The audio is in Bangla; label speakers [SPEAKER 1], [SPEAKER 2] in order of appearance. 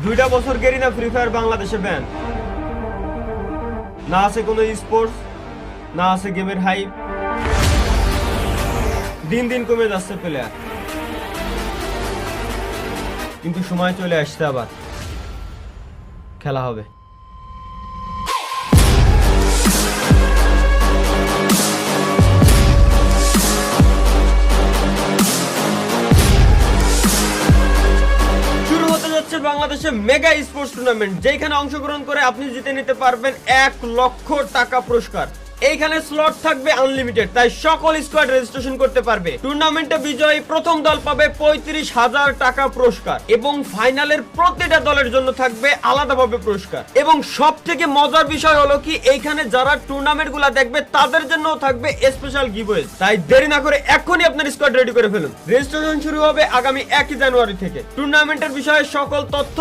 [SPEAKER 1] 2টা বছর গেরিনা ফ্রি ফায়ার বাংলাদেশে ব্যান। না আছে কোনো স্পোর্টস, না আছে গেমের হাইপ। দিন দিন কমে যাচ্ছে প্লেয়ার, কিন্তু সময় চলে আসছে আবার খেলা হবে। শুরু হতে যাচ্ছে বাংলাদেশে মেগা স্পোর্টস টুর্নামেন্ট, যেখানে অংশগ্রহণ করে আপনি জিতে নিতে পারবেন 1,00,000 টাকা পুরস্কার। এইখানে স্লট থাকবে আনলিমিটেড, তাই সকল স্কোয়াড রেজিস্ট্রেশন করতে পারবে। টুর্নামেন্টে বিজয়ী প্রথম দল পাবে 35,000 টাকা পুরস্কার এবং ফাইনালের প্রতিটা দলের জন্য থাকবে আলাদাভাবে পুরস্কার। এবং সব থেকে মজার বিষয় হলো কি, এইখানে যারা টুর্নামেন্ট গুলা দেখবে তাদের জন্য থাকবে স্পেশাল গিভওয়েজ। তাই দেরি না করে এখনই আপনার স্কোয়াড রেডি করে ফেলুন। রেজিস্ট্রেশন শুরু হবে আগামী 1 জানুয়ারি থেকে। টুর্নামেন্টের বিষয়ে সকল তথ্য